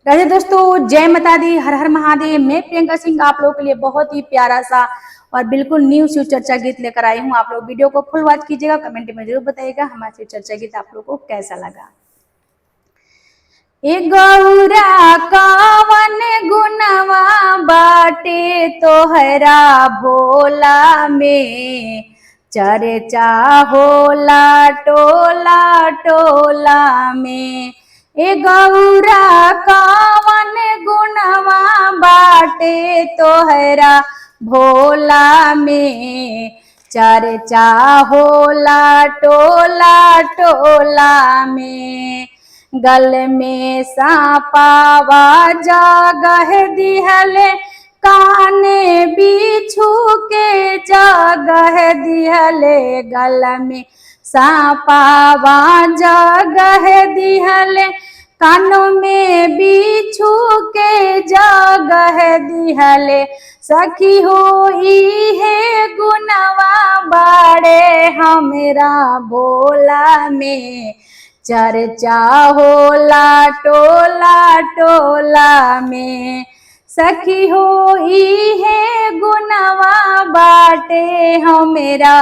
राधे दोस्तों, जय माता दी, हर हर महादेव। मैं प्रियंका सिंह आप लोगों के लिए बहुत ही प्यारा सा और बिल्कुल न्यू शिव चर्चा गीत लेकर आई हूँ। आप लोग वीडियो को फुल वॉच कीजिएगा, कमेंट में जरूर बताइएगा हमारा शिव चर्चा गीत आप लोगों को कैसा लगा। ए गौरा कावन गुनवा बाटे तोहरा भोला में, चर्चा होला टोला टोला में। ए गौरा कावन गुनवा बाटे तोहरा भोला में, चर्चा होला टोला टोला में। गल में सापावा जगह दिहले, काने बिच्छू के जगह दिहले। गल में सापावा जगह दिहले, कानों में बिच्छू के जगह दिहले। सखी हो है गुनवा बाड़े हमरा भोला में, चर्चा होला टोला टोला में। सखी हो है गुनवा बाटे हमरा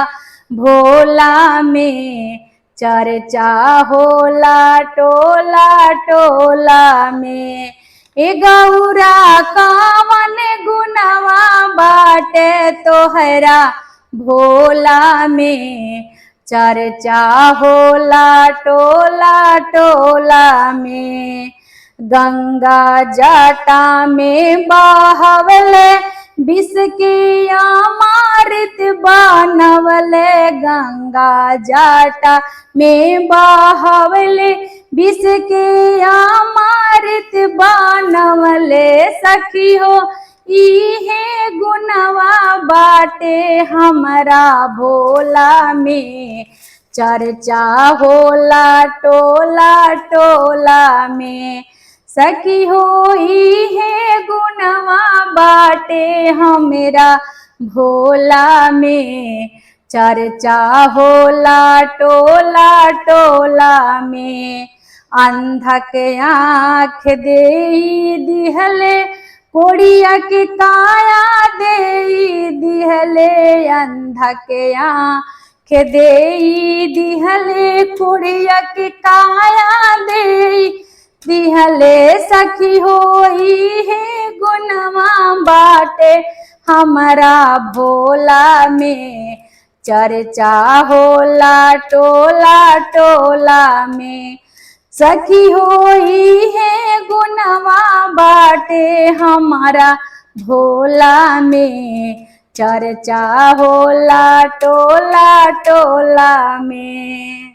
भोला में, चर्चा होला टोला टोला में। ए गौरा कावन गुनवा बाटे तोहरा भोला में, चर्चा होला टोला टोला में। गंगा जटा में बहवले, विष के अमृत बनवले। गंगा जटा में बहवले, विष के अमृत बनवले। सखी हो इहे गुनवा बाटे हमरा भोला में, चर्चा होला टोला टोला में। सखी हो इहे गुनवा बाटे हमरा भोला में, चर्चा होला टोला टोला में। अंधक आँख देई दिहले, कोड़िया के काया देई दिहले। अंधक आँख देई दिहले, कोड़िया के काया देई दिहले। सखी होई है गुनवा बाटे हमरा भोला में, चर्चा होला टोला टोला में। सखी होई है गुनवा बाटे हमारा भोला में, चर्चा होला टोला टोला में।